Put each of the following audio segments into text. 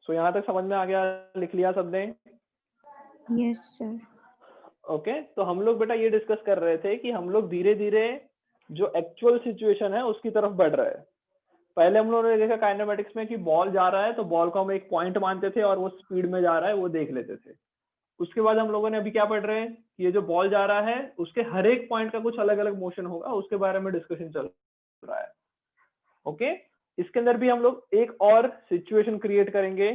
सो यहाँ तक समझ में आ गया, लिख लिया सबने? Yes sir. ओके, तो हम लोग बेटा ये डिस्कस कर रहे थे कि हम लोग धीरे धीरे जो एक्चुअल सिचुएशन है उसकी तरफ बढ़ रहे हैं। पहले हम लोगों ने देखा काइनेमेटिक्स में कि बॉल जा रहा है तो बॉल को हम एक पॉइंट मानते थे और वो स्पीड में जा रहा है वो देख लेते थे। उसके बाद हम लोगों ने अभी क्या पढ़ रहे हैं कि ये जो बॉल जा रहा है उसके हर एक पॉइंट का कुछ अलग अलग मोशन होगा, उसके बारे में डिस्कशन चल रहा है। ओके, इसके अंदर भी हम लोग एक और सिचुएशन क्रिएट करेंगे।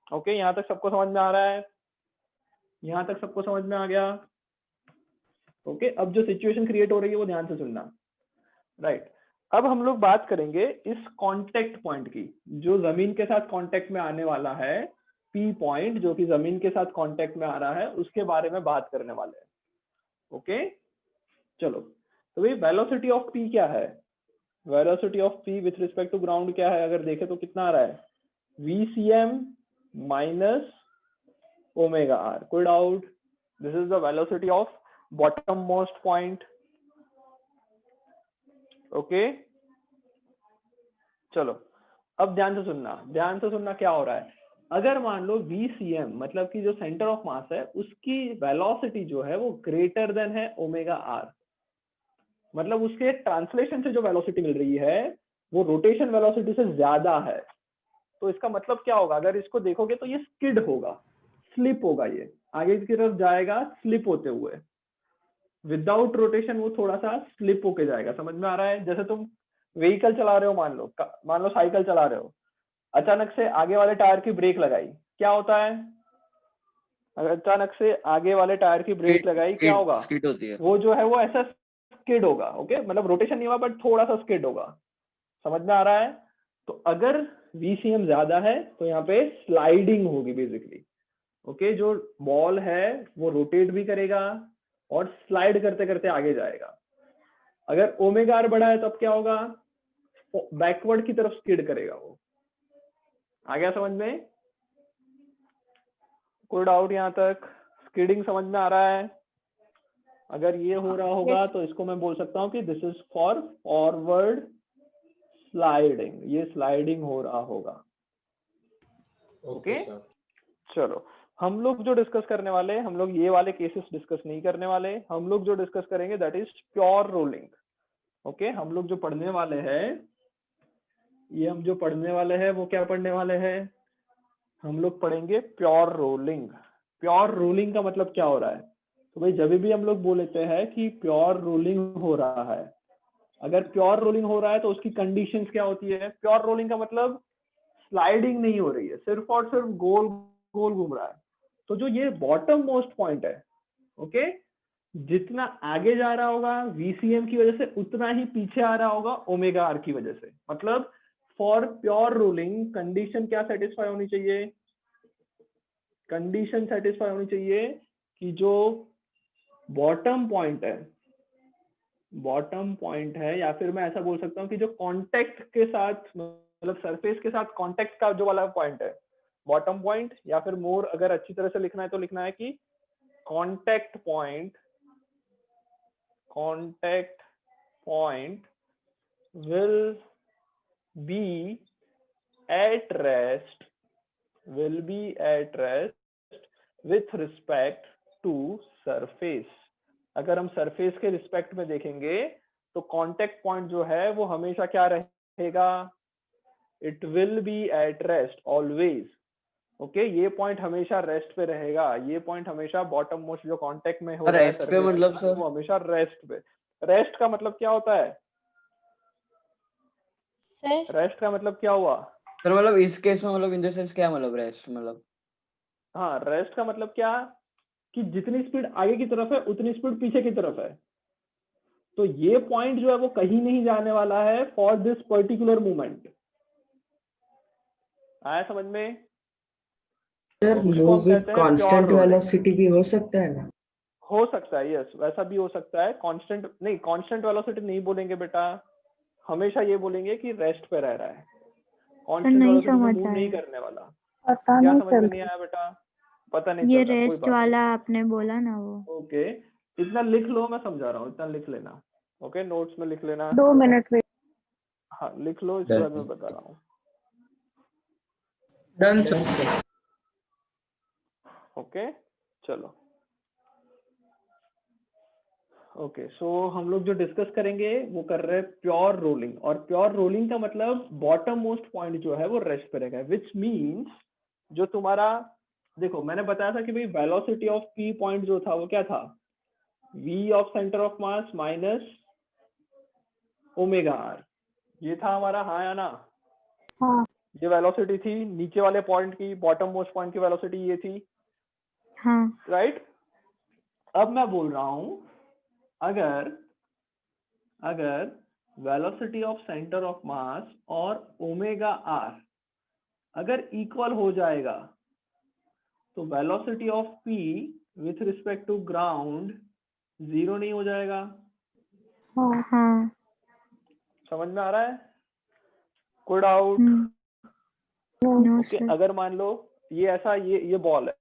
ओके, यहाँ तक सबको समझ में आ रहा है? यहाँ तक सबको समझ में आ गया? ओके, अब जो सिचुएशन क्रिएट हो रही है वो ध्यान से सुनना। राइट, अब हम लोग बात करेंगे इस कांटेक्ट पॉइंट की, जो जमीन के साथ कांटेक्ट में आने वाला है। पी पॉइंट जो कि जमीन के साथ कांटेक्ट में आ रहा है उसके बारे में बात करने वाले हैं। ओके, चलो, तो भाई वेलोसिटी ऑफ पी क्या है? Velocity of P with respect to ground क्या है? अगर देखें तो कितना आ रहा है? VCM minus omega R. कोई doubt? This is the velocity of bottom most point. Okay, चलो अब ध्यान से सुनना, ध्यान से सुनना क्या हो रहा है। अगर मान लो VCM मतलब कि जो सेंटर ऑफ मास है उसकी वेलोसिटी जो है वो ग्रेटर देन है ओमेगा आर, मतलब उसके ट्रांसलेशन से जो वेलोसिटी मिल रही है वो रोटेशन वेलोसिटी से ज्यादा है। तो इसका मतलब क्या होगा? अगर इसको देखोगे तो ये स्किड होगा, स्लिप होगा, ये आगे की तरफ जाएगा स्लिप होते हुए। विदाउट रोटेशन वो थोड़ा सा स्लिप होके जाएगा। समझ में आ रहा है? जैसे तुम व्हीकल चला रहे हो, मान लो साइकिल चला रहे हो, अचानक से आगे वाले टायर की ब्रेक लगाई, क्या होता है? अगर अचानक से आगे वाले टायर की ब्रेक लगाई क्या होगा? स्किड होती है। वो जो है वो ऐसा स्किड होगा। ओके, मतलब रोटेशन नहीं हुआ बट थोड़ा सा स्किड होगा। समझ में आ रहा है? तो अगर VCM ज्यादा है तो यहाँ पे स्लाइडिंग होगी बेसिकली। ओके, जो बॉल है वो रोटेट भी करेगा और स्लाइड करते करते आगे जाएगा। अगर ओमेगा आर बढ़ा है तो अब क्या होगा? बैकवर्ड की तरफ स्किड करेगा वो। आ गया समझ में? कोई डाउट यहाँ तक? स्किडिंग समझ में आ रहा है? अगर ये हो रहा होगा तो इसको मैं बोल सकता हूँ कि this is for forward sliding, ये स्लाइडिंग हो रहा होगा। ओके, चलो, हम लोग जो डिस्कस करने वाले हैं, हम लोग ये वाले केसेस डिस्कस नहीं करने वाले। हम लोग जो डिस्कस करेंगे that is pure rolling. Okay, हम लोग जो पढ़ने वाले हैं, ये हम जो पढ़ने वाले हैं वो क्या पढ़ने वाले हैं? हम लोग पढ़ेंगे प्योर रोलिंग। प्योर रोलिंग का मतलब क्या हो रहा है? तो भाई जब भी हम लोग बोलते हैं कि प्योर रोलिंग हो रहा है, अगर प्योर रोलिंग हो रहा है तो उसकी कंडीशंस क्या होती है? प्योर रोलिंग का मतलब स्लाइडिंग नहीं हो रही है, सिर्फ और सिर्फ गोल गोल घूम रहा है। तो जो ये बॉटम मोस्ट पॉइंट है, ओके, जितना आगे जा रहा होगा VCM की वजह से उतना ही पीछे आ रहा होगा ओमेगा आर की वजह से। मतलब फॉर प्योर रोलिंग कंडीशन क्या सेटिस्फाई होनी चाहिए? कंडीशन सेटिस्फाई होनी चाहिए कि जो बॉटम पॉइंट है, बॉटम पॉइंट है, या फिर मैं ऐसा बोल सकता हूँ कि जो कांटेक्ट के साथ, मतलब सरफेस के साथ कांटेक्ट का जो वाला पॉइंट है बॉटम पॉइंट, या फिर मोर अगर अच्छी तरह से लिखना है तो लिखना है कि contact point, contact point will be at rest, will be at rest with respect to surface। अगर हम सरफेस के रिस्पेक्ट में देखेंगे तो कांटेक्ट पॉइंट जो है वो हमेशा क्या रहेगा? It will be at rest always. Okay, ये पॉइंट हमेशा रेस्ट पे रहेगा। ये पॉइंट हमेशा बॉटम मोस्ट जो कांटेक्ट में हो रहा है रेस्ट पे मतलब सर, वो हमेशा रेस्ट पे। रेस्ट का मतलब क्या होता है? रेस्ट का मतलब क्या हुआ सर? मतलब इस केस में मतलब इन द सेंस क्या मतलब रेस्ट मतलब? हाँ, रेस्ट का मतलब क्या कि जितनी स्पीड आगे की तरफ है उतनी स्पीड पीछे की तरफ है। तो ये पॉइंट जो है वो कहीं नहीं जाने वाला है फॉर दिस पर्टिकुलर मूवमेंट। आया समझ में? Sir move with constant velocity भी हो सकता है ना? हो सकता है, यस, वैसा भी हो सकता है। कांस्टेंट नहीं, कांस्टेंट वेलोसिटी नहीं बोलेंगे बेटा, हमेशा ये बोलेंगे कि रेस्ट पे रह रहा है। कांस्टेंट वेलोसिटी में मूव नहीं करने वाला। क्या समझ में नहीं आया बेटा? पता नहीं ये चल रहा, कोई रेस्ट बात वाला आपने बोला ना वो। ओके, इतना लिख लो, मैं समझा रहा हूँ, इतना लिख लेना। ओके, नोट्स में लिख लेना। 2 मिनट वेट। हाँ लिख लो, इसके बाद मैं बता रहा हूँ। Done sir. ओके चलो ओके सो हम लोग जो डिस्कस करेंगे वो कर रहे हैं प्योर रोलिंग, और प्योर रोलिंग का मतलब बॉटम मोस्ट पॉइंट जो है वो रेस्ट पे रहेगा, विच मीन्स जो तुम्हारा देखो मैंने बताया था कि भाई वेलोसिटी ऑफ पी पॉइंट जो था वो क्या था, v of centre of mass minus omega R, ये था हमारा, हाँ या ना? हाँ ये वेलोसिटी थी नीचे वाले पॉइंट की, बॉटम मोस्ट पॉइंट की वेलोसिटी ये थी, हाँ राइट? अब मैं बोल रहा हूं अगर velocity of centre of mass और ओमेगा आर अगर इक्वल हो जाएगा तो velocity of P with respect to ground 0 नहीं हो जाएगा। हाँ हाँ समझ में आ रहा है? कोई डाउट? नो ओके सर अगर मान लो ये ऐसा, ये बॉल है,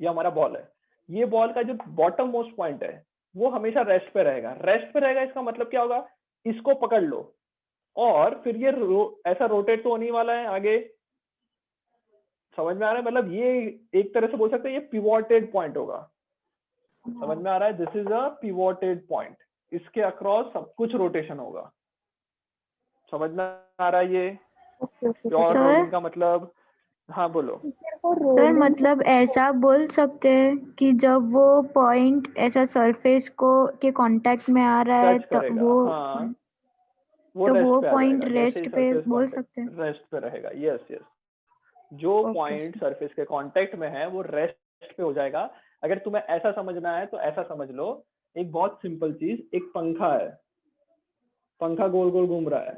ये हमारा बॉल है, ये बॉल का जो बॉटम मोस्ट पॉइंट है वो हमेशा रेस्ट पे रहेगा। रेस्ट पे रहेगा इसका मतलब क्या होगा, इसको पकड़ लो और फिर ये ऐसा रोटेट तो होने वाला है आगे। समझ में आ रहा है? मतलब ये एक तरह से बोल सकते हैं ये पिवोटेड पॉइंट होगा। समझ में आ रहा है? This is a pivoted point, इसके अक्रॉस सब कुछ रोटेशन होगा। समझ में आ रहा है? ये प्योर सर रोलिंग का मतलब, हाँ बोलो। सर मतलब ऐसा बोल सकते हैं कि जब वो पॉइंट ऐसा सरफेस को के कांटेक्ट में आ रहा है टच तो करेगा, वो हाँ वो तो रेस्ट वो पे आ पॉइंट जाएगा, जैसे ही रेस्ट पे सरफेस बोल सकते हैं। रेस्ट पे रहेगा। यस यस, जो ओके पॉइंट सरफेस के कांटेक्ट में है वो रेस्ट पे हो जाएगा। अगर तुम्हें ऐसा समझना है तो ऐसा समझ लो, एक बहुत सिंपल चीज, एक पंखा है, पंखा गोल गोल घूम रहा है,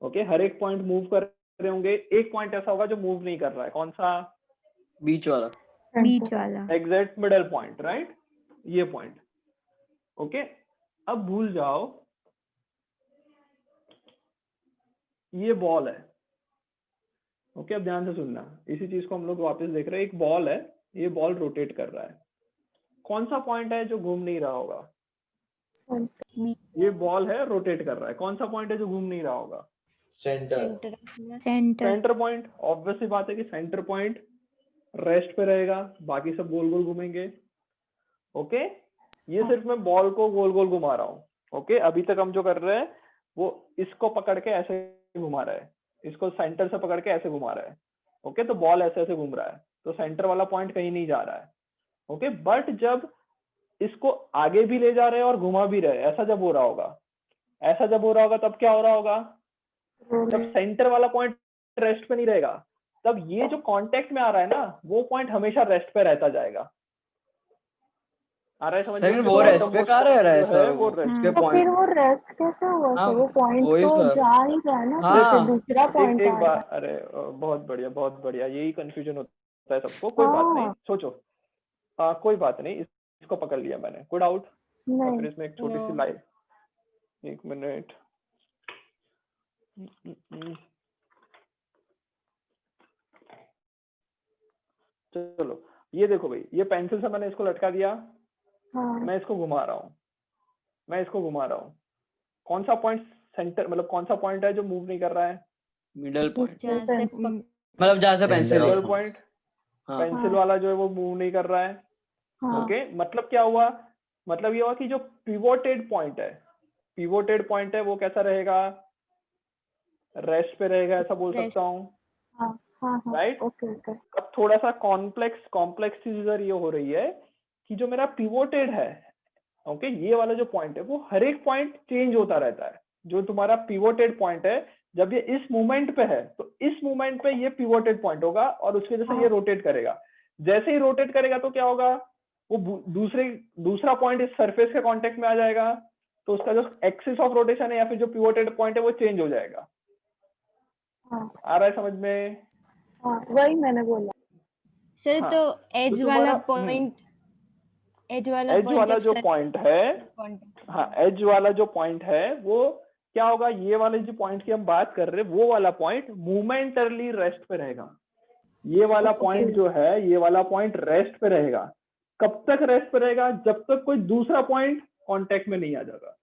ओके हर एक पॉइंट मूव कर रहे होंगे, एक पॉइंट ऐसा होगा जो मूव नहीं कर रहा है, कौन सा? बीच वाला। बीच वाला। Exact middle point, right? ये पॉइंट। ओके अब भूल जाओ ये बॉल है। ओके अब ध्यान से सुनना, इसी चीज को हम लोग वापस देख रहे हैं। एक बॉल है, ये बॉल रोटेट कर रहा है, कौन सा पॉइंट है जो घूम नहीं रहा होगा? ये बॉल है रोटेट कर रहा है, कौन सा पॉइंट है जो घूम नहीं रहा होगा? Centre. Centre. Centre point. Obvious सी बात है कि सेंटर पॉइंट रेस्ट पे रहेगा, बाकी सब गोल गोल घूमेंगे। ओके ये सिर्फ मैं बॉल को गोल गोल घुमा रहा हूँ। ओके अभी तक हम जो कर रहे हैं वो इसको पकड़ के ऐसे घुमा रहा है, इसको सेंटर से पकड़ के ऐसे घुमा रहा है। ओके तो बॉल ऐसे ऐसे घूम रहा है, तो सेंटर वाला पॉइंट कहीं नहीं जा रहा है। ओके बट जब इसको आगे भी ले जा रहे हैं और घुमा भी रहे, ऐसा जब हो रहा होगा, ऐसा जब हो रहा होगा तब क्या हो रहा होगा? जब सेंटर वाला पॉइंट रेस्ट पे नहीं रहेगा, तब ये जो कांटेक्ट में आ रहा है ना वो पॉइंट हमेशा रेस्ट पे रहता जाएगा। आ रहा है समझ में? लेकिन वो रेस्ट पे कहाँ रह रहा है सर? वो रेस्ट उसके तो फिर पॉइंट। वो रेस्ट कैसे हुआ हाँ, सर? वो पॉइंट वही तो सर। जा ही रहा है ना, हाँ। जैसे दूसरा पॉइंट एक आ बार, रहा है। अरे बहुत बढ़िया बहुत बढ़िया, यही कंफ्यूजन होता है सबको। कोई बात नहीं, हाँ सोचो। कोई बात नहीं, इसको पकड़ लिया मैंने, कोई डाउट? और नहीं फिर इसमें एक छोटी सी लाइव, एक मिनट। चलो ये देखो भाई, ये पेंसिल से मैंने इसको लटका दिया, हाँ मैं इसको घुमा रहा हूँ, मैं इसको घुमा रहा हूँ, कौन सा पॉइंट सेंटर, मतलब कौन सा पॉइंट है जो मूव नहीं कर रहा है? Middle point, pencil. मतलब जहाँ से पेंसिल मिडल है। पॉइंट। हाँ। पेंसिल वाला जो है वो मूव नहीं कर रहा है। हाँ ओके मतलब क्या हुआ? मतलब ये हुआ कि जो पिवोटेड पॉइंट है, पिवोटेड पॉइंट है वो कैसा रहेगा? रेस्ट पे रहेगा, ऐसा बोल सकता हूँ, हाँ हाँ हाँ राइट? Okay okay. अब थोड़ा सा कॉम्प्लेक्स चीज इधर ये हो रही है कि जो मेरा पिवोटेड है, ओके ये वाला जो पॉइंट है वो हर एक पॉइंट चेंज होता रहता है। जो तुम्हारा पिवोटेड पॉइंट है, जब ये इस मूवमेंट पे है तो इस मूवमेंट पे ये पिवोटेड पॉइंट होगा और उसकी वजह से ये रोटेट करेगा। जैसे ही रोटेट करेगा तो क्या होगा? वो दूसरा पॉइंट इस सरफेस के कांटेक्ट में आ जाएगा, तो उसका जो एक्सिस ऑफ रोटेशन है या फिर जो पिवोटेड पॉइंट है वो चेंज हो जाएगा। हाँ आ रहा है समझ में? हाँ वही मैंने बोला सर। हाँ, तो एज वाला पॉइंट, एज वाला जो पॉइंट है, हाँ एज वाला जो पॉइंट है वो क्या होगा? ये वाले जो पॉइंट की हम बात कर रहे हैं वो वाला पॉइंट मोमेंटरली रेस्ट पे रहेगा। ये वाला पॉइंट जो है, ये वाला पॉइंट रेस्ट पे रहेगा। कब तक रेस्ट पे रहेगा? जब तक कोई दूसरा पॉइंट कांटेक्ट में नहीं आ जाएगा।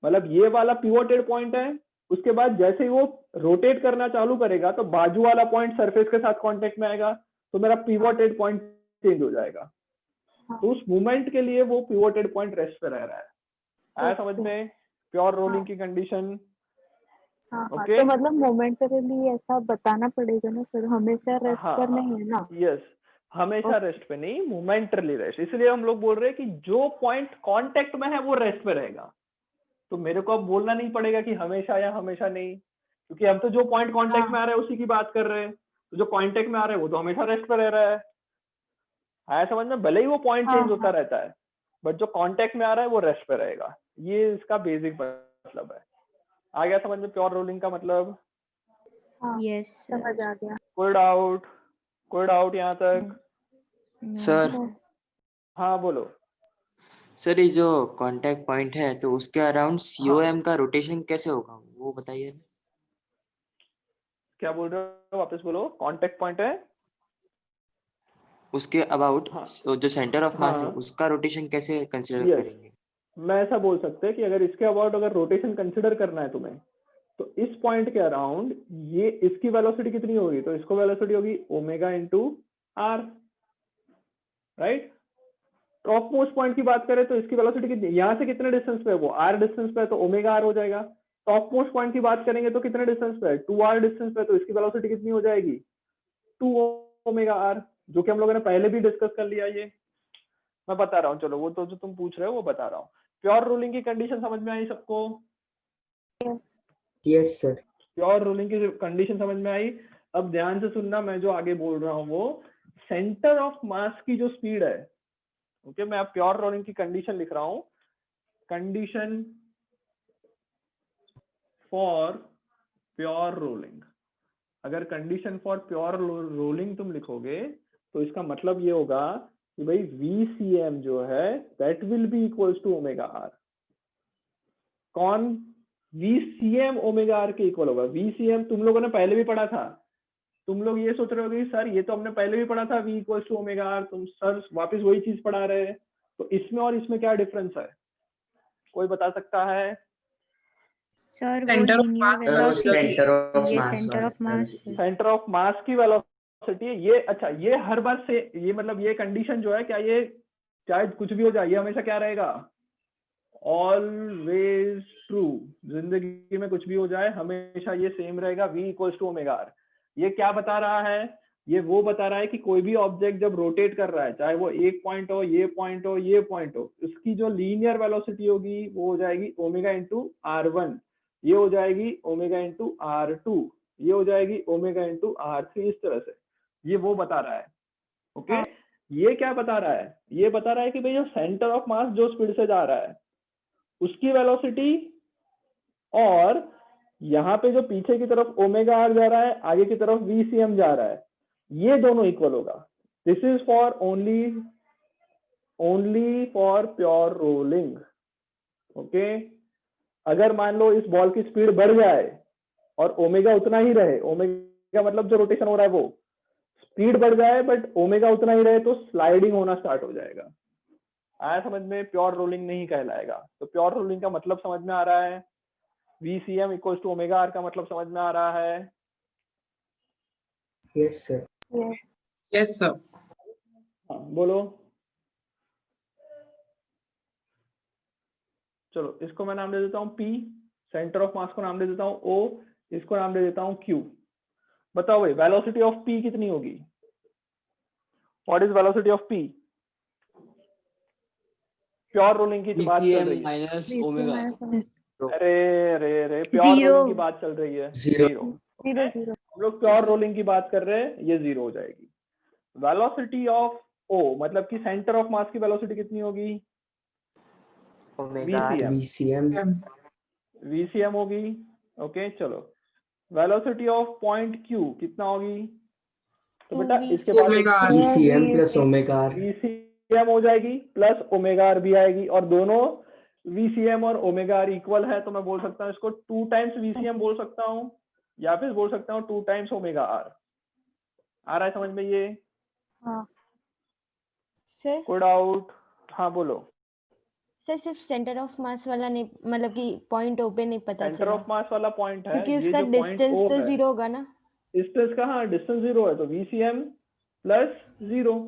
मतलब ये वाला पिवोटेड पॉइंट है, उसके बाद जैसे ही वो रोटेट करना चालू करेगा तो बाजू वाला पॉइंट सरफेस के साथ कांटेक्ट में आएगा, तो मेरा पिवोटेड पॉइंट चेंज हो जाएगा। हाँ। तो उस मूवमेंट के लिए वो पिवोटेड पॉइंट रेस्ट पे रह रहा है। आया समझ में? प्योर रोलिंग की कंडीशन। हाँ हाँ, ओके तो मतलब मोमेंटरीली ऐसा बताना पड़ेगा ना सर, हमेशा रेस्ट हाँ पर हाँ नहीं है ना। यस, हमेशा रेस्ट पे नहीं, मोमेंटरली रेस्ट। इसलिए हम लोग बोल रहे हैं कि जो पॉइंट कांटेक्ट में है वो रेस्ट पे रहेगा। तो मेरे को अब बोलना नहीं पड़ेगा कि हमेशा या हमेशा नहीं, क्योंकि हम तो जो पॉइंट कांटेक्ट में आ रहा है उसी की बात कर रहे हैं। तो जो कांटेक्ट में आ रहा है वो तो हमेशा रेस्ट पे रह रहा है। आया समझ में? भले ही वो पॉइंट हाँ, चेंज होता रहता है, बट जो कांटेक्ट में आ रहा है वो रेस्ट पे रहेगा। ये इसका बेसिक मतलब है। आ गया समझ में प्योर रोलिंग का मतलब? हाँ यस सर। समझ आ गया। कोई डाउट? कोई डाउट यहाँ तक? सर हाँ बोलो। सर, ये जो कांटेक्ट पॉइंट है तो उसके अराउंड हाँ COM का रोटेशन कैसे होगा वो बताइए ना। क्या बोल रहे हो? वापस बोलो। कांटेक्ट पॉइंट है उसके अबाउट हाँ जो सेंटर ऑफ मास है हाँ उसका रोटेशन कैसे कंसिडर यस, करेंगे। मैं ऐसा बोल सकते हैं कि अगर इसके अबाउट अगर रोटेशन कंसिडर करना है तुम्हें, तो इस पॉइंट के अराउंड ये इसकी वेलोसिटी कितनी होगी? तो इसको वेलोसिटी होगी omega into R, right. Top most point की बात करें तो इसकी वेलोसिटी कितनी, यहाँ से कितने डिस्टेंस पे है वो? आर डिस्टेंस पे है तो ओमेगा आर हो जाएगा। टॉप मोस्ट पॉइंट की बात करेंगे तो कितने डिस्टेंस पे है? 2r डिस्टेंस पे, तो इसकी वेलोसिटी कितनी हो जाएगी? 2 ओमेगा आर, जो कि हम लोगों ने पहले भी डिस्कस कर लिया। ये मैं बता रहा हूँ, चलो वो तो जो तुम पूछ रहे हो वो बता रहा हूँ। प्योर रूलिंग की कंडीशन समझ में आई सबको? Yes sir. प्योर रूलिंग की कंडीशन समझ में आई। अब ध्यान से सुनना, मैं जो आगे बोल रहा हूँ वो सेंटर ऑफ मास की जो स्पीड है, ओके मैं अब प्योर रोलिंग की कंडीशन लिख रहा हूं। कंडीशन फॉर प्योर रोलिंग, अगर कंडीशन फॉर प्योर रोलिंग तुम लिखोगे तो इसका मतलब ये होगा कि भाई VCM जो है that will be equals to omega R. कौन? VCM ओमेगा आर के इक्वल होगा। VCM तुम लोगों ने पहले भी पढ़ा था। तुम लोग ये सोच रहे हो कि सर ये तो हमने पहले भी पढ़ा था, V equals to omega R. तुम सर वापस वही चीज पढ़ा रहे हैं, तो इसमें और इसमें क्या डिफरेंस है? कोई बता सकता है? सर वो centre of linear mass velocity, centre of ये मास सेंटर ऑफ मास है। सेंटर ऑफ मास की वेलोसिटी है ये। अच्छा, ये हर बार से ये मतलब ये कंडीशन जो है, क्या ये चाहे कुछ भी हो जाए ये हमेशा क्या रहेगा? Always true. जिंदगी में कुछ भी हो जाए हमेशा ये सेम रहेगा, V equals to omega R. ये क्या बता रहा है? ये वो बता रहा है कि कोई भी ऑब्जेक्ट जब रोटेट कर रहा है, चाहे वो एक पॉइंट हो, ये पॉइंट हो, ये पॉइंट हो, उसकी जो लीनियर वेलोसिटी होगी वो हो जाएगी ओमेगा इंटू R1, ये हो जाएगी ओमेगा इंटू R2, ये हो जाएगी ओमेगा इंटू R3। इस तरह से ये वो बता रहा है। ओके ये क्या बता रहा है? ये बता रहा है कि भाई जो सेंटर ऑफ मास जो स्पीड से जा रहा है उसकी वेलोसिटी, और यहाँ पे जो पीछे की तरफ ओमेगा आर जा रहा है, आगे की तरफ VCM जा रहा है, ये दोनों इक्वल होगा। This is for only for pure rolling. Okay, अगर मान लो इस बॉल की स्पीड बढ़ जाए और ओमेगा उतना ही रहे, ओमेगा मतलब जो रोटेशन हो रहा है वो, स्पीड बढ़ जाए बट ओमेगा उतना ही रहे, तो स्लाइडिंग होना स्टार्ट हो जाएगा। आया समझ में? प्योर रोलिंग नहीं कहलाएगा। तो प्योर रोलिंग का मतलब समझ में आ रहा है? VCM equals to omega R का मतलब समझ में आ रहा है? Yes sir. Yes sir. हाँ बोलो। चलो इसको मैं नाम दे देता हूँ P, सेंटर ऑफ मास को नाम दे देता हूँ O, इसको नाम दे देता हूँ Q। बताओ भाई वेलोसिटी ऑफ P कितनी होगी? What is velocity of P? Pure rolling की बात चल रही है। Minus omega. अरे अरे अरे प्योर Zero. रोलिंग की बात चल रही है। Zero. Zero zero. हम लोग प्योर रोलिंग की बात कर रहे हैं, ये 0 हो जाएगी। वेलोसिटी ऑफ O मतलब कि सेंटर ऑफ मास की वेलोसिटी कितनी होगी? Omega VCM। VCM होगी। ओके चलो, वेलोसिटी ऑफ पॉइंट Q कितना होगी? तो बेटा इसके बाद omega R. VCM plus omega R. VCM हो जाएगी प्लस ओमेगा आर भी आएगी, और दोनों VCM और ओमेगा आर इक्वल है, तो मैं बोल सकता हूँ इसको 2 टाइम्स VCM बोल सकता हूँ, या फिर बोल सकता हूँ 2 टाइम्स ओमेगा आर। आ रहा है समझ में ये? हाँ सर कोई डाउट? हाँ बोलो। सर सिर्फ सेंटर ऑफ मास वाला नहीं, मतलब कि पॉइंट ओ पे नहीं पता सेंटर चला, ऑफ मास वाला पॉइंट है, क्योंकि ये उसका जो पॉइंट डिस्टेंस O तो है, 0 होगा ना। डिस्टेंस का, हाँ डिस्टेंस 0 है, तो VCM प्लस 0।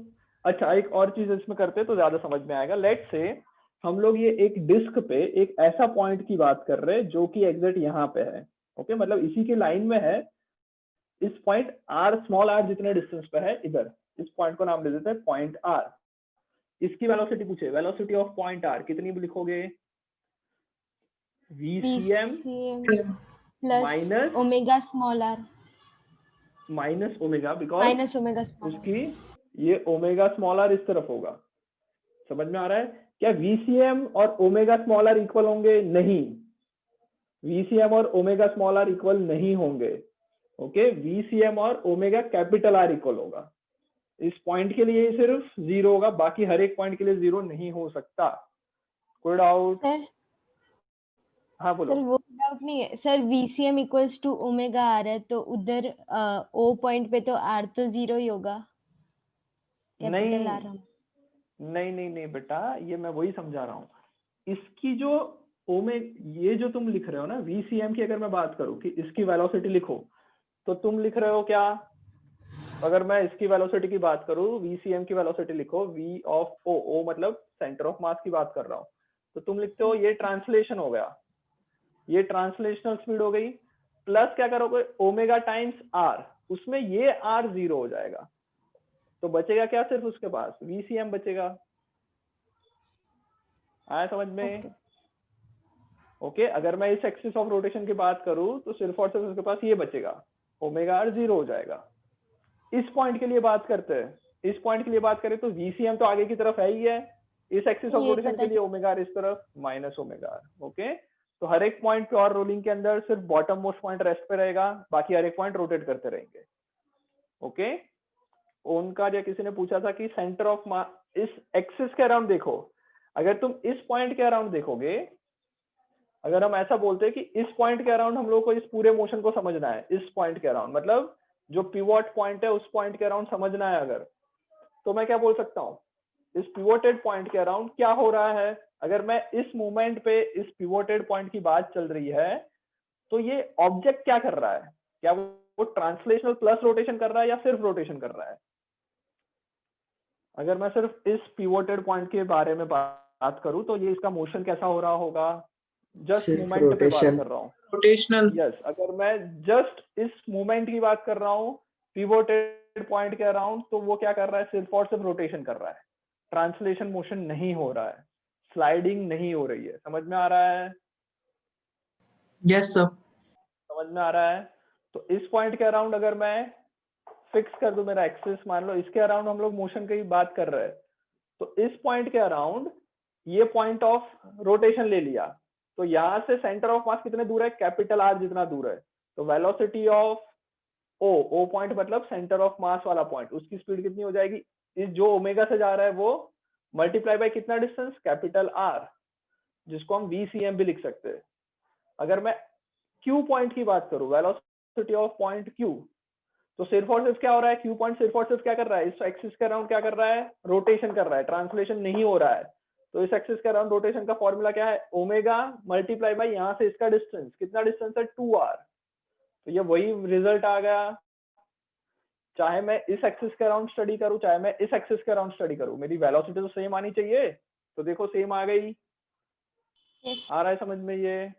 अच्छा, एक और चीज इसमें करते तो ज्यादा समझ में आएगा। लेट्स से हम लोग ये एक डिस्क पे एक ऐसा पॉइंट की बात कर रहे हैं जो कि एग्जैक्ट यहाँ पे है। ओके, मतलब इसी के लाइन में है। इस पॉइंट आर, स्मॉल आर जितने डिस्टेंस पे है, इधर इस पॉइंट को नाम दे देते हैं पॉइंट आर। इसकी वेलोसिटी पूछे, वेलोसिटी ऑफ पॉइंट आर कितनी लिखोगे? VCM plus minus omega small R minus omega, because minus omega small उसकी ये ओमेगा स्मॉल आर इस तरफ होगा। समझ में आ रहा है? क्या VCM और ओमेगा स्मॉल आर इक्वल होंगे? नहीं, VCM और ओमेगा स्मॉल आर इक्वल नहीं होंगे। ओके, VCM और ओमेगा कैपिटल आर इक्वल होगा। इस पॉइंट के लिए सिर्फ 0 होगा, बाकी हर एक पॉइंट के लिए 0 नहीं हो सकता। कोई डाउट? सर। हाँ बोलो। सर वो डाउट नहीं है sir, VCM equals to omega R है तो उधर O पॉइंट पे तो R तो 0 ही होगा, कैपिटल आर हम। नहीं बेटा, ये मैं वही समझा रहा हूँ। इसकी जो ये जो तुम लिख रहे हो ना VCM की, अगर मैं बात करूँ कि इसकी वेलोसिटी लिखो, तो तुम लिख रहे हो क्या? अगर मैं इसकी वेलोसिटी की बात करूँ, VCM की वेलोसिटी लिखो, V ऑफ O मतलब सेंटर ऑफ मास की बात कर रहा हूँ, तो तुम लिखते हो ये ट्रांसलेशन हो गया, ये ट्रांसलेशनल स्पीड हो गई। प्लस क्या करोगे? ओमेगा टाइम्स आर, उसमें ये R 0 हो जाएगा, तो बचेगा क्या? सिर्फ उसके पास VCM बचेगा। आया समझ में? ओके, अगर मैं इस एक्सिस ऑफ रोटेशन की बात करूं तो सिर्फ और सिर्फ उसके पास ये बचेगा, ओमेगा R 0 हो जाएगा। इस पॉइंट के लिए बात करते हैं, इस पॉइंट के लिए बात करें तो VCM तो आगे की तरफ है ही है, इस एक्सिस ऑफ ये रोटेशन पता के लिए ओमेगा R इस तरफ, माइनस ओमेगा R। ओके, तो हर एक पॉइंट प्योर रोलिंग के अंदर सिर्फ बॉटम मोस्ट पॉइंट रेस्ट पे रहेगा, बाकी हर एक पॉइंट रोटेट करते रहेंगे। ओके, उनका या किसी ने पूछा था कि सेंटर ऑफ मास इस एक्सिस के अराउंड देखो। अगर तुम इस पॉइंट के अराउंड देखोगे, अगर हम ऐसा बोलते हैं कि इस पॉइंट के अराउंड हम लोग को इस पूरे मोशन को समझना है, इस पॉइंट के अराउंड मतलब जो पिवोट पॉइंट है उस पॉइंट के अराउंड समझना है अगर, तो मैं क्या बोल सकता हूँ? इस पिवोटेड पॉइंट के अराउंड क्या हो रहा है? अगर मैं इस मूवमेंट पे इस पिवोटेड पॉइंट की बात चल रही है, तो ये ऑब्जेक्ट क्या कर रहा है? क्या वो ट्रांसलेशनल प्लस रोटेशन कर रहा है या सिर्फ रोटेशन कर रहा है? अगर मैं सिर्फ इस पिवोटेड पॉइंट के बारे में बात करूं तो ये इसका मोशन कैसा हो रहा होगा? जस्ट सिर्फ मूवमेंट पे बात रोटेशन। कर रहा हूँ। रोटेशनल। यस, अगर मैं जस्ट इस मूवमेंट की बात कर रहा हूँ पिवोटेड पॉइंट के अराउंड, तो वो क्या कर रहा है? सिर्फ और सिर्फ रोटेशन कर रहा है, ट्रांसलेशन मोशन नहीं हो रहा है, स्लाइडिंग नहीं हो रही है। समझ में आ रहा है? Yes sir. समझ में आ रहा है? तो इस पॉइंट के अराउंड अगर मैं फिक्स कर दूं मेरा एक्सिस, मान लो इसके अराउंड हम लोग मोशन की बात कर रहे हैं, तो इस पॉइंट के अराउंड ये पॉइंट ऑफ रोटेशन ले लिया, तो यहां से सेंटर ऑफ मास कितने दूर है? कैपिटल आर जितना दूर है। तो वेलोसिटी ऑफ ओ पॉइंट मतलब सेंटर ऑफ मास वाला पॉइंट, उसकी स्पीड कितनी हो जाएगी? इस जो ओमेगा से जा रहा है वो मल्टीप्लाई बाय कितना डिस्टेंस? कैपिटल आर, जिसको हम VCM भी लिख सकते हैं। अगर मैं Q पॉइंट की बात करूं, वेलोसिटी ऑफ पॉइंट Q, तो सिर्फ और सिर्फ क्या हो रहा है? Q पॉइंट सिर्फ और सिर्फ क्या कर रहा है? इस एक्सिस के अराउंड क्या कर रहा है? रोटेशन कर रहा है, ट्रांसलेशन नहीं हो रहा है। तो इस एक्सिस के अराउंड रोटेशन का फॉर्मूला क्या है? ओमेगा मल्टीप्लाई बाय यहाँ से इसका डिस्टेंस, कितना डिस्टेंस है? 2r। तो ये वही रिजल्ट आ गया, चाहे मैं इस एक्सिस के अराउंड स्टडी करूं, चाहे मैं इस एक्सिस के अराउंड स्टडी करूं, मेरी वेलोसिटी तो सेम आनी चाहिए। तो देखो सेम आ गई। आ रहा है समझ में? ये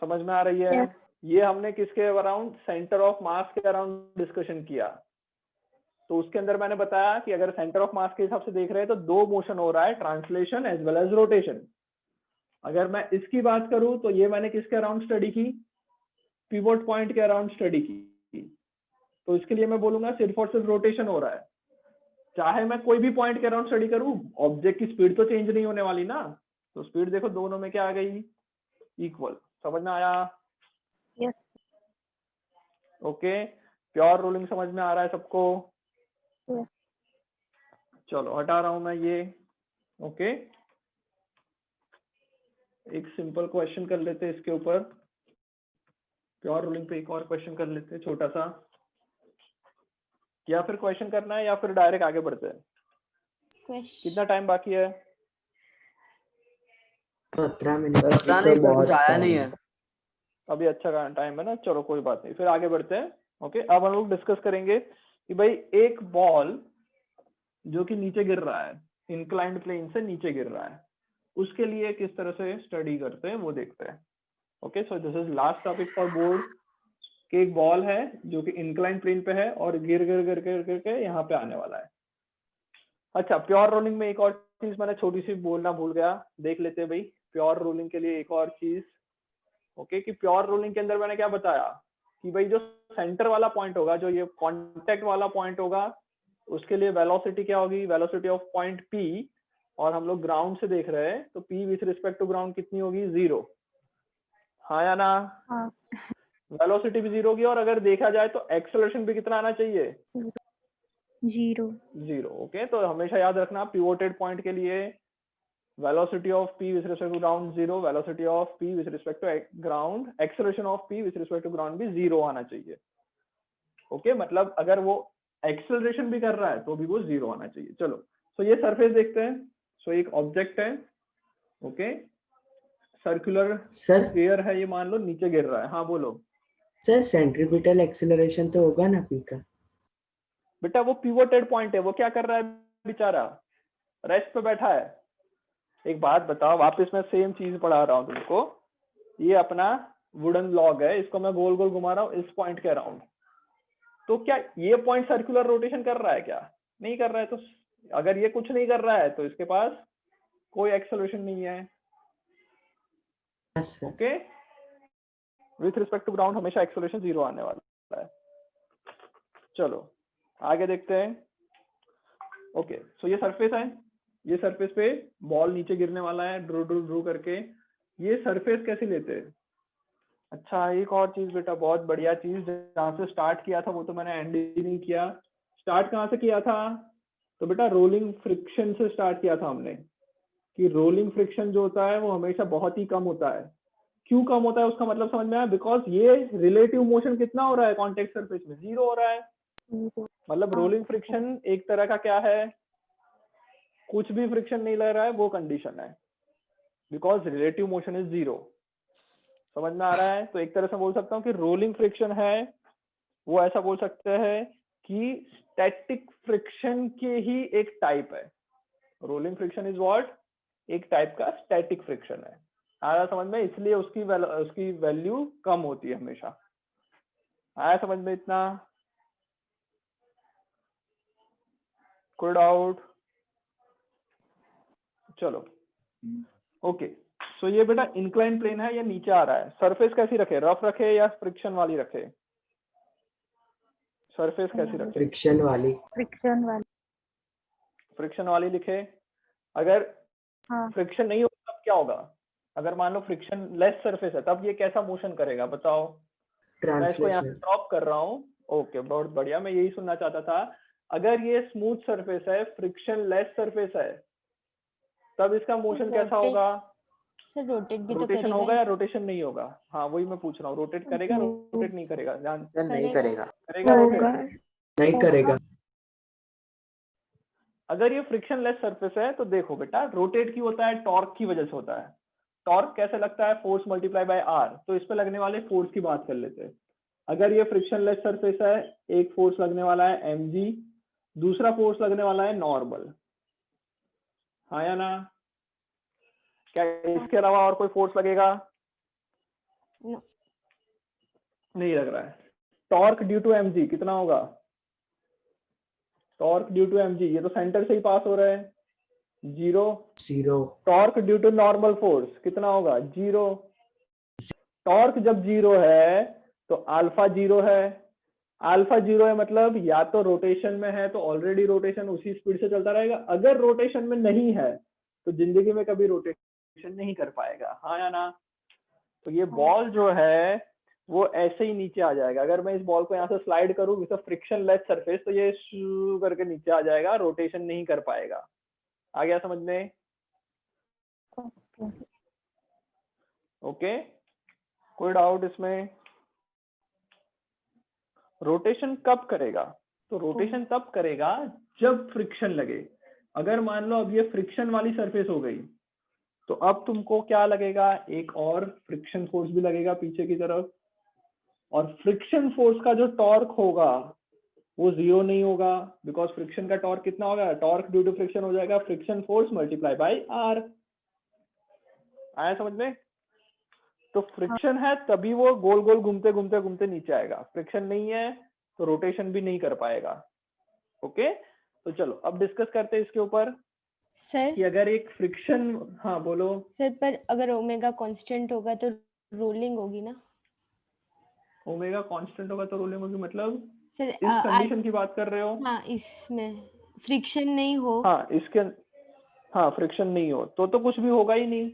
समझ में आ रही है? Yes. ये हमने किसके अराउंड? सेंटर ऑफ मास के अराउंड डिस्कशन किया। तो उसके अंदर मैंने बताया कि अगर सेंटर ऑफ मास के हिसाब से देख रहे हैं तो दो मोशन हो रहा है, translation as well as rotation. अगर मैं इसकी बात करूं तो ये मैंने किसके अराउंड स्टडी की? पिवोट पॉइंट के अराउंड स्टडी की। तो इसके लिए मैं बोलूंगा सिर्फ और सिर्फ रोटेशन हो रहा है। चाहे मैं कोई भी पॉइंट के अराउंड स्टडी करूं, ऑब्जेक्ट की स्पीड तो चेंज नहीं होने वाली ना। तो स्पीड देखो दोनों में क्या आ गई? इक्वल। समझ में आया? Yes. ओके, प्योर रोलिंग समझ में आ रहा है सबको? Yes. चलो हटा रहा हूं मैं ये। ओके, एक सिंपल क्वेश्चन कर लेते हैं इसके ऊपर, प्योर रोलिंग पे एक और क्वेश्चन कर लेते हैं छोटा सा। या फिर क्वेश्चन करना है या फिर डायरेक्ट आगे बढ़ते हैं? कितना टाइम बाकी है? 15 मिनट। पता तो नहीं, बहुत कुछ आया कम नहीं है। है। अभी अच्छा टाइम है ना, चलो कोई बात नहीं, फिर आगे बढ़ते हैं। ओके, अब हम लोग डिस्कस करेंगे कि भाई एक बॉल जो कि नीचे गिर रहा है, इंक्लाइंड प्लेन से नीचे गिर रहा है, उसके लिए किस तरह से स्टडी करते हैं वो देखते हैं। Okay, so this is last topic for board कि एक बॉल है जो कि इंक्लाइंड प्लेन पे है और गिर गिर गिर गिर गिर के यहाँ पे आने वाला है। अच्छा, प्योर रोलिंग में एक और चीज मैंने छोटी सी बोलना भूल गया, देख लेते हैं भाई प्योर रोलिंग के लिए एक और चीज। ओके, कि प्योर रोलिंग के अंदर मैंने क्या बताया कि भाई जो सेंटर वाला पॉइंट होगा, जो ये कांटेक्ट वाला पॉइंट होगा, उसके लिए वेलोसिटी क्या होगी, वेलोसिटी ऑफ पॉइंट P, और हम लोग ग्राउंड से देख रहे हैं तो P with respect to ground कितनी होगी, 0। हाँ या ना? हाँ। वेलोसिटी भी 0 होगी, और अगर देखा जाए तो एक्सेलरेशन भी कितना आना चाहिए, 0। ओके, तो हमेशा याद रखना पिवोटेड पॉइंट के लिए velocity of P with respect to ground 0, velocity of P with respect to ground, acceleration of P with respect to ground भी 0 आना चाहिए। ओके, मतलब अगर वो एक्सेलरेशन भी कर रहा है तो भी वो 0 आना चाहिए। चलो, सो ये सरफेस देखते हैं। सो एक ऑब्जेक्ट है, ओके, सर्कुलर सर स्फीयर है, ये मान लो नीचे गिर रहा है। हाँ बोलो सर, सेंट्रीपिटल एक्सेलरेशन तो होगा ना P का? बेटा, वो पिवोटेड पॉइंट है, वो क्या कर रहा है बेचारा, रेस्ट पे बैठा है। एक बात बताओ, वापस मैं सेम चीज पढ़ा रहा हूँ तुमको। ये अपना वुडन लॉग है, इसको मैं गोल गोल घुमा रहा हूँ इस पॉइंट के अराउंड, तो क्या ये पॉइंट सर्कुलर रोटेशन कर रहा है क्या? नहीं कर रहा है। तो अगर ये कुछ नहीं कर रहा है तो इसके पास कोई एक्सेलरेशन नहीं है। Okay, with respect to ground हमेशा एक्सेलरेशन 0 आने वाला है। चलो आगे देखते हैं। ओके, सो ये सरफेस है, ये सरफेस पे बॉल नीचे गिरने वाला है, ड्रू ड्रू ड्रू करके। ये सरफेस कैसे लेते हैं? अच्छा, एक और चीज बेटा, बहुत बढ़िया चीज, जहाँ से स्टार्ट किया था वो तो मैंने एंड ही नहीं किया। स्टार्ट कहाँ से किया था? तो बेटा रोलिंग फ्रिक्शन से स्टार्ट किया था हमने, कि रोलिंग फ्रिक्शन जो होता है वो हमेशा बहुत ही कम होता है। क्यों कम होता है उसका मतलब समझ में आया? बिकॉज ये रिलेटिव मोशन कितना हो रहा है कॉन्टेक्ट सरफेस में, 0 हो रहा है। मतलब रोलिंग फ्रिक्शन एक तरह का क्या है, कुछ भी फ्रिक्शन नहीं लग रहा है, वो कंडीशन है, बिकॉज रिलेटिव मोशन इज 0। समझ में आ रहा है? तो एक तरह से बोल सकता हूँ कि रोलिंग फ्रिक्शन है वो ऐसा बोल सकते हैं कि स्टैटिक फ्रिक्शन के ही एक टाइप है। रोलिंग फ्रिक्शन इज व्हाट, एक टाइप का स्टैटिक फ्रिक्शन है। आया समझ में? इसलिए उसकी वैल्यू कम होती है हमेशा। आया समझ में इतना? कोई डाउट? चलो ओके, सो ये बेटा इंक्लाइन प्लेन है, ये नीचे आ रहा है। सरफेस कैसी रखे, रफ रखे या फ्रिक्शन वाली रखे? सरफेस कैसी रखे? फ्रिक्शन वाली। फ्रिक्शन वाली। फ्रिक्शन वाली लिखे। अगर हाँ। फ्रिक्शन नहीं होगा तब क्या होगा? अगर मान लो फ्रिक्शन लेस सरफेस है तब ये कैसा मोशन करेगा बताओ? मैं इसको यहाँ से ट्रांसलेशनल। ड्रॉप कर रहा हूँ। ओके, बहुत बढ़िया, मैं यही सुनना चाहता था। अगर ये स्मूथ सरफेस है, फ्रिक्शन लेस सरफेस है, तब इसका मोशन कैसा होगा? सर रोटेट भी तो रोटेशन करेगा होगा ही। या रोटेशन नहीं होगा? हाँ वही मैं पूछ रहा हूँ, रोटेट करेगा रोटेट नहीं करेगा? ध्यान नहीं करेगा। करेगा। रोटेट? होगा। नहीं करेगा। अगर ये फ्रिक्शन लेस सरफेस है तो देखो बेटा, रोटेट क्यों होता है? टॉर्क की वजह से होता है। टॉर्क कैसे लगता है? Force multiply by R. तो इस पे लगने वाले फोर्स की बात कर लेते हैं। अगर ये फ्रिक्शन लेस सरफेस है, एक फोर्स लगने वाला है mg, दूसरा फोर्स लगने वाला है नॉर्मल। हाँ या ना? क्या इसके अलावा और कोई फोर्स लगेगा? No. नहीं लग रहा है। टॉर्क ड्यू टू mg कितना होगा? टॉर्क ड्यू टू mg, ये तो सेंटर से ही पास हो रहा है, 0। 0। Torque due to normal force कितना होगा? 0। टॉर्क जब 0 है तो अल्फा 0 है। अल्फा 0 है मतलब या तो रोटेशन में है तो ऑलरेडी रोटेशन उसी स्पीड से चलता रहेगा, अगर रोटेशन में नहीं है तो जिंदगी में कभी रोटेशन नहीं कर पाएगा। हाँ या ना? तो ये बॉल जो है वो ऐसे ही नीचे आ जाएगा। अगर मैं इस बॉल को यहाँ से स्लाइड करूँ विद फ्रिक्शन लेस सरफेस तो ये शू करके नीचे आ जाएगा, रोटेशन नहीं कर पाएगा। आ गया समझ में? ओके, कोई डाउट इसमें? रोटेशन कब करेगा? तो रोटेशन तब करेगा जब फ्रिक्शन लगे। अगर मान लो अब ये फ्रिक्शन वाली सरफेस हो गई तो अब तुमको क्या लगेगा? एक और फ्रिक्शन फोर्स भी लगेगा पीछे की तरफ, और फ्रिक्शन फोर्स का जो टॉर्क होगा वो जीरो नहीं होगा, बिकॉज फ्रिक्शन का टॉर्क कितना होगा, टॉर्क ड्यू टू फ्रिक्शन हो जाएगा friction force multiply by R. आया समझ में? तो फ्रिक्शन है तभी वो गोल गोल घूमते घूमते घूमते नीचे आएगा, फ्रिक्शन नहीं है तो रोटेशन भी नहीं कर पाएगा। ओके, तो चलो अब डिस्कस करते हैं इसके ऊपर सर कि अगर एक फ्रिक्शन, हाँ बोलो। सर पर अगर ओमेगा कांस्टेंट होगा तो रोलिंग होगी ना? ओमेगा कांस्टेंट होगा तो रोलिंग होगी, मतलब सर इस कंडीशन की बात कर रहे हो? हाँ, इसमें फ्रिक्शन नहीं हो। हाँ इसके, हाँ फ्रिक्शन नहीं हो तो कुछ भी होगा ही नहीं।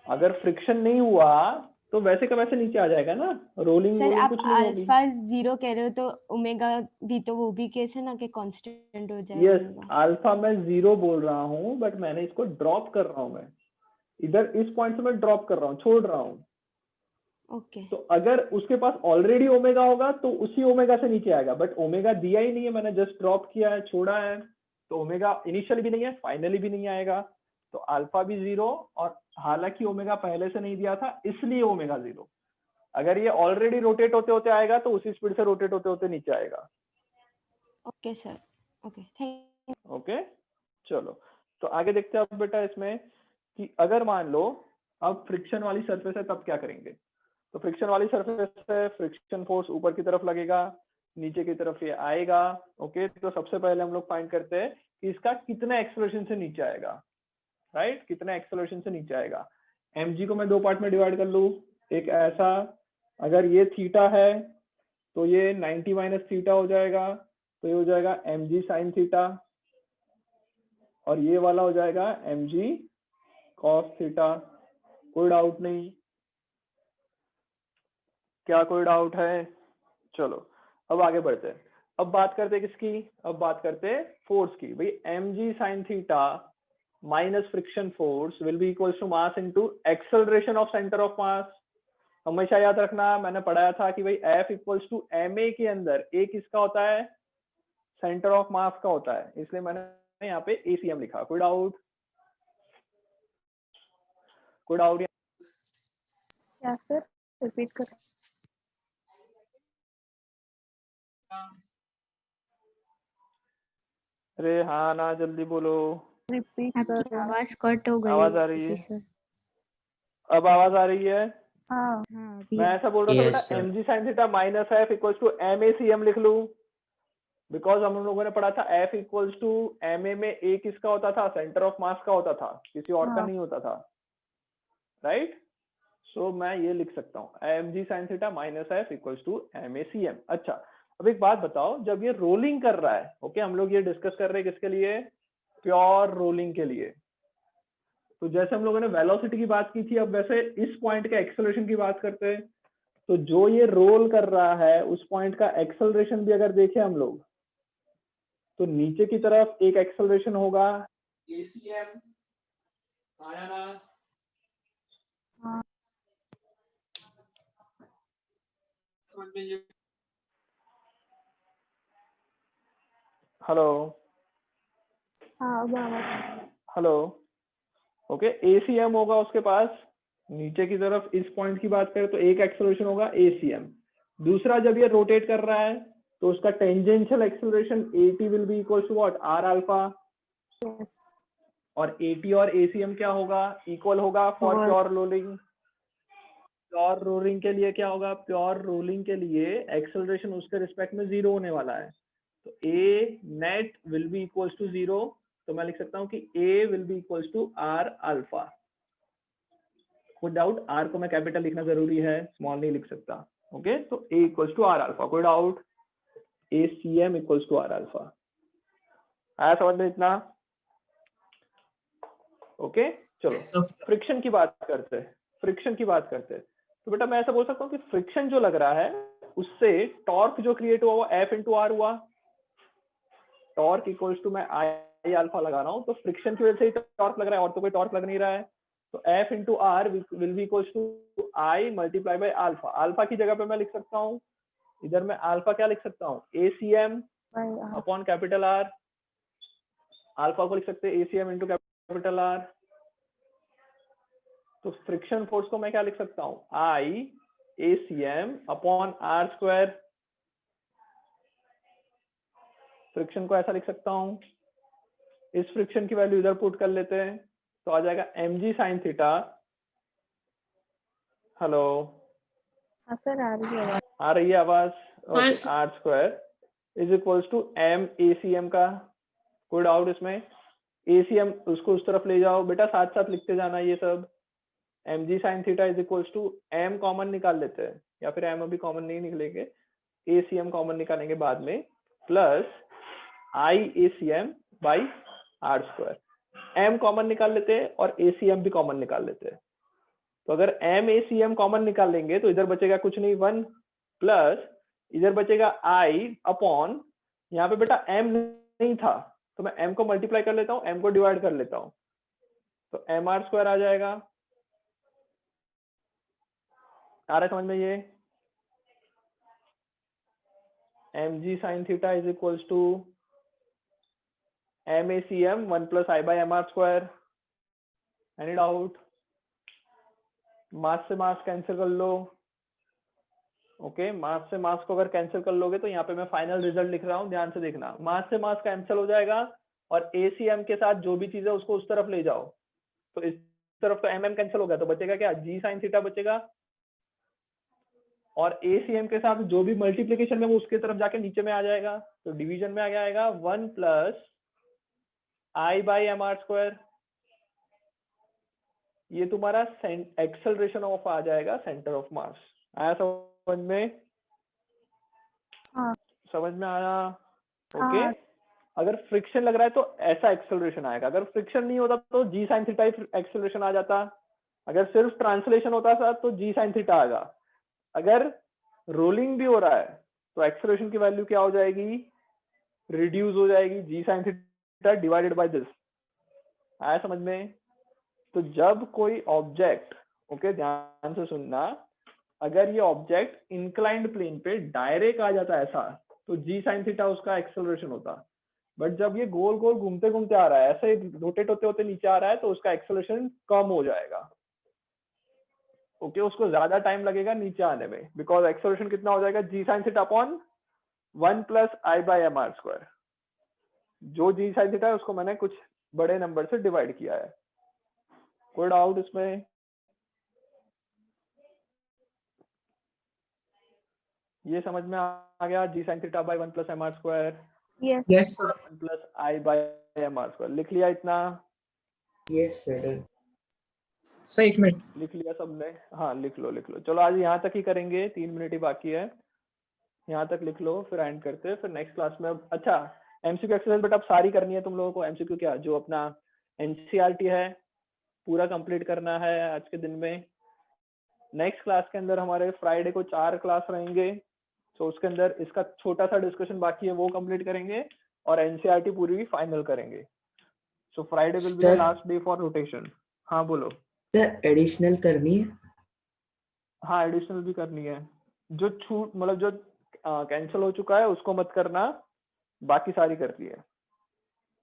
अगर फ्रिक्शन नहीं हुआ तो वैसे का वैसे नीचे आ जाएगा ना, रोलिंग सर वोलिंग आप कुछ नहीं होगी। अल्फा जीरो कह रहे हो तो ओमेगा भी तो वो भी केस है ना कि कांस्टेंट हो जाए यस, ओमेगा। अल्फा मैं जीरो बोल रहा हूँ, बट मैंने इसको ड्रॉप कर रहा हूँ, मैं इधर इस पॉइंट से मैं ड्रॉप कर रहा हूँ, छोड़ रहा हूँ। ओके तो अगर उसके पास ऑलरेडी ओमेगा होगा तो उसी ओमेगा से नीचे आएगा, बट ओमेगा दिया ही नहीं है, मैंने जस्ट ड्रॉप किया है, छोड़ा है, तो ओमेगा इनिशियली भी नहीं है, फाइनली भी नहीं आएगा, तो अल्फा भी जीरो, और हालांकि ओमेगा पहले से नहीं दिया था इसलिए ओमेगा जीरो। अगर ये ऑलरेडी रोटेट होते होते आएगा तो उसी स्पीड से रोटेट होते होते नीचे आएगा। Okay sir, okay thank. Okay, चलो तो आगे देखते हैं अब बेटा इसमें कि अगर मान लो अब फ्रिक्शन वाली सरफेस है तब क्या करेंगे। तो फ्रिक्शन वाली सरफेस है, फ्रिक्शन फोर्स ऊपर की तरफ लगेगा, नीचे की तरफ ये आएगा। ओके, तो सबसे पहले हम लोग फाइंड करते हैं कि इसका कितना एक्सेलरेशन से नीचे आएगा, राइट, कितना एक्सेलरेशन से नीचे आएगा। mg को मैं दो पार्ट में डिवाइड कर लूं, एक ऐसा, अगर ये थीटा है तो ये 90 माइनस थीटा हो जाएगा, तो ये हो जाएगा mg साइन थीटा, और ये वाला हो जाएगा mg कॉस थीटा। कोई डाउट नहीं? क्या कोई डाउट है? चलो अब आगे बढ़ते हैं। अब बात करते हैं किसकी, अब बात करते हैं फोर्स की। भाई mg sin theta minus friction force will be equals to mass into acceleration of centre of mass. हमेशा याद रखना, मैंने पढ़ाया था कि भाई F इक्वल्स टू ma के अंदर a किसका होता है, सेंटर ऑफ मास का होता है, इसलिए मैंने यहाँ पे ACM लिखा। कोई डाउट? कोई डाउट? क्या सर, रिपीट कर। अरे हाँ ना, जल्दी बोलो। रिपीट कर आपकी रहे हैं। आवाज कट हो गई आवाज आ रही है? जी सर। अब आवाज आ रही है? हाँ हाँ अभी मैं ऐसा बोल रहा था Yes, बेटा, sir. mg sin theta minus f equals to MACM लिख लूं, बिकॉज हम लोगों ने पढ़ा था F इक्वल्स टू MA में A किसका होता था, सेंटर ऑफ मास का होता था, किसी और का हाँ। नहीं होता था, राइट। सो मैं ये लिख सकता हूँ mg sin theta minus f equals to MACM। अच्छा, अब एक बात बताओ, जब ये रोलिंग कर रहा है, ओके, हम लोग ये डिस्कस कर रहे हैं किसके लिए, प्योर रोलिंग के लिए। तो जैसे हम लोगों ने वेलोसिटी की बात की थी, अब वैसे इस पॉइंट के एक्सेलरेशन की बात करते हैं। तो जो ये रोल कर रहा है उस पॉइंट का एक्सेलरेशन भी अगर देखें हम लोग, तो नीचे की तरफ एक एक्सेलरेशन होगा ACM, आया ना? हाँ। हेलो हाँ अब आवाज। हेलो, ओके, ACM होगा उसके पास, नीचे की तरफ इस पॉइंट की बात करें तो एक एक्सेलरेशन होगा ACM। दूसरा, जब ये रोटेट कर रहा है तो उसका tangential acceleration AT will be equal to what, R alpha, और AT और ACM क्या होगा, इक्वल होगा फॉर और- प्योर रोलिंग। प्योर रोलिंग के लिए क्या होगा, प्योर रोलिंग के लिए एक्सेलरेशन उसके रिस्पेक्ट में जीरो होने वाला है, तो A net will be equals to zero. तो मैं लिख सकता हूँ कि A will be equals to R alpha. कोई डाउट? R को मैं कैपिटल लिखना जरूरी है, स्मॉल नहीं लिख सकता। ओके, तो A equals to R alpha. कोई doubt? ACM equals to R alpha. आया समझ में इतना? ओके, चलो Yes, sir. फ्रिक्शन की बात करते हैं, फ्रिक्शन की बात करते हैं। तो बेटा मैं ऐसा बोल सकता हूँ कि फ्रिक्शन जो लग रहा है उससे टॉर्क जो क्रिएट हुआ वो F इंटू आर हुआ। टॉर्क इक्वल्स टू, मैं आई अल्फा लगा रहा हूँ, तो फ्रिक्शन की वजह से ही टॉर्क लग रहा है, और तो कोई टॉर्क लग नहीं रहा है। तो F into R will be equals to I multiply by alpha. Alpha की जगह पे मैं लिख सकता हूँ, इधर मैं अल्फा क्या लिख सकता हूँ, ACM upon capital R। Alpha को लिख सकते हैं ACM इंटू कैपिटल R। तो फ्रिक्शन फोर्स को मैं क्या लिख सकता हूँ, I ACM upon R square. Friction को ऐसा लिख सकता हूँ, इस फ्रिक्शन की वैल्यू इधर पुट कर लेते हैं तो आ जाएगा mg sin थीटा, हेलो हाँ सर आ रही है आवाज। आ रही है आवाज, हाँ, okay, sir. R square is equals to M ACM का, कोई डाउट इसमें? ACM उसको उस तरफ ले जाओ बेटा, साथ साथ लिखते जाना ये सब। mg sin theta is equals to m common निकाल लेते हैं, या फिर m अभी कॉमन नहीं निकलेंगे, ACM कॉमन निकालेंगे बाद में, plus I ACM by R square. m common निकाल लेते हैं और ACM भी कॉमन निकाल लेते हैं। तो अगर m ACM कॉमन निकाल लेंगे तो इधर बचेगा कुछ नहीं 1, प्लस इधर बचेगा I अपॉन, यहाँ पे बेटा m नहीं था तो मैं m को मल्टीप्लाई कर लेता हूँ, m को डिवाइड कर लेता हूँ, तो mr स्क्वायर आ जाएगा। आ रहा है समझ में ये? mg sin theta is equals to m ACM 1 plus I by mr square. Any doubt? Mass से मास कैंसिल कर लो, ओके, मास से मास को अगर कैंसिल कर लोगे तो यहाँ पे मैं फाइनल रिजल्ट लिख रहा हूँ, ध्यान से देखना, मास से मास कैंसिल हो जाएगा और ACM के साथ जो भी चीज है उसको उस तरफ ले जाओ, तो इस तरफ तो mm कैंसिल हो गया, तो बचेगा क्या, g sin थीटा बचेगा, और ACM के साथ जो भी मल्टीप्लीकेशन में वो उसके तरफ जाके नीचे में आ जाएगा, तो डिवीजन में आ जाएगा 1 plus I by mr square. ये तुम्हारा एक्सेलरेशन ऑफ आ जाएगा सेंटर ऑफ मास। आया समझ में? हाँ। समझ में आया? ओके। हाँ। अगर फ्रिक्शन लग रहा है तो ऐसा एक्सेलरेशन आएगा, अगर फ्रिक्शन नहीं होता तो g sin थीटा एक्सेलरेशन आ जाता, अगर सिर्फ ट्रांसलेशन होता था तो g sin थीटा आएगा, अगर रोलिंग भी हो रहा है तो एक्सेलरेशन की वैल्यू क्या हो जाएगी, रिड्यूस हो जाएगी, g sin theta divided by this. आया समझ में? तो जब कोई ऑब्जेक्ट, ओके ध्यान से सुनना, अगर ये ऑब्जेक्ट इंक्लाइंड प्लेन पे डायरेक्ट आ जाता है ऐसा, तो g sin थीटा उसका एक्सेलरेशन होता, बट जब ये गोल गोल घूमते घूमते आ रहा है, ऐसे रोटेट होते होते नीचे आ रहा है, तो उसका एक्सेलरेशन कम हो जाएगा, ओके, उसको ज्यादा टाइम लगेगा नीचे आने में, बिकॉज एक्सेलरेशन कितना हो जाएगा, g sin theta upon 1 plus I by mr square. जो g sin थीटा है उसको मैंने कुछ बड़े नंबर से डिवाइड किया है। कोई डाउट इसमें? ये समझ में आ गया, g sin theta by 1 plus mr square, yes Yes, sir. 1 plus I by mr square. लिख लिया इतना? Yes, sir. सर एक मिनट। लिख लिया सबने? हाँ लिख लो लिख लो। चलो आज यहाँ तक ही करेंगे, 3 मिनट ही बाकी है, यहाँ तक लिख लो, फिर एंड करते हैं, फिर नेक्स्ट क्लास में। अच्छा, एमसीक्यू एक्सरसाइज बेटा अब सारी करनी है तुम लोगों को। एमसीक्यू क्या, जो अपना एनसीईआरटी है पूरा कंप्लीट करना है आज के दिन में। नेक्स्ट क्लास के अंदर हमारे फ्राइडे को 4 क्लास रहेंगे, तो उसके अंदर इसका छोटा सा डिस्कशन बाकी है, वो कंप्लीट करेंगे और एनसीईआरटी पूरी फाइनल करेंगे। So Friday will be the Sir. Last day for rotation. हाँ बोलो। सर एडिशनल करनी है? हाँ एडिशनल भी करनी है, जो छूट मतलब जो कैंसिल हो चुका है उसको मत करना, बाकी सारी कर दी है।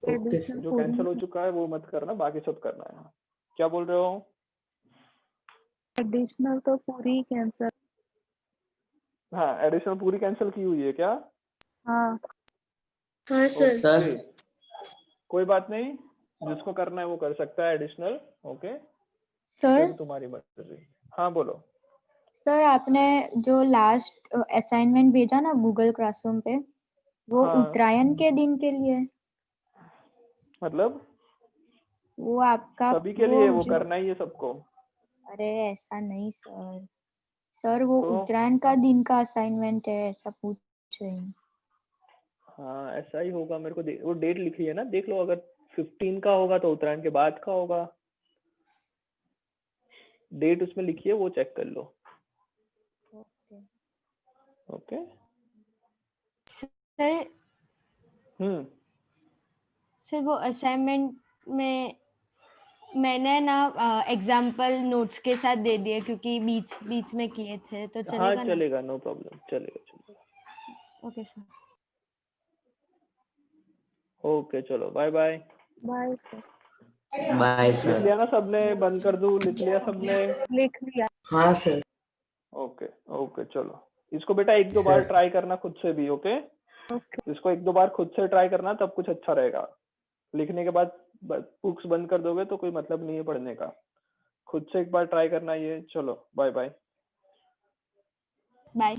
Okay sir. जो कैंसिल हो चुका है वो मत करना, बाकी सब करना है। क्या बोल रहे हो? एडिशनल तो पूरी कैंसिल। हाँ एडिशनल पूरी कैंसिल की हुई है क्या? हाँ हाँ सर। ओके, कोई बात नहीं, जिसको करना है वो कर सकता है एडिशनल। ओके, सर फिर तुम्हारी मर्जी। हाँ बोलो। सर आपने जो लास्ट असाइनमेंट भेजा ना गूगल क्लासरूम पे, वो हाँ। उत्तरायण के दिन के लिए, मतलब वो आपका सभी के लिए वो जो- करना ही है सबको? अरे ऐसा नहीं सर, सर वो तो? उत्तरायण का दिन का असाइनमेंट है, ऐसा पूछ रही हूँ। हाँ ऐसा ही होगा, मेरे को वो डेट लिखी है ना, देख लो, अगर 15 का होगा तो उत्तरायण के बाद का होगा, डेट उसमें लिखी है, वो चेक कर लो। Okay okay. सर सर वो असाइनमेंट में मैंने ना एग्जाम्पल नोट्स के साथ दे दिए, क्योंकि बीच बीच में किए थे, तो हाँ चलेगा ना? चलेगा, नो प्रॉब्लम, चलेगा चलेगा। Okay sir. ओके चलो, bye bye. Bye sir. Bye लिख सर। लिया ना सबने? बंद कर दूं? लिख लिया सबने? लिख लिया। हाँ सर। ओके ओके चलो, इसको बेटा 1-2 बार Sir. ट्राई करना खुद से भी। ओके इसको 1-2 बार खुद से ट्राई करना, तब कुछ अच्छा रहेगा। लिखने के बाद बुक्स बंद कर दोगे तो कोई मतलब नहीं है पढ़ने का। खुद से एक बार ट्राई करना ये। चलो बाय बाय। बाय।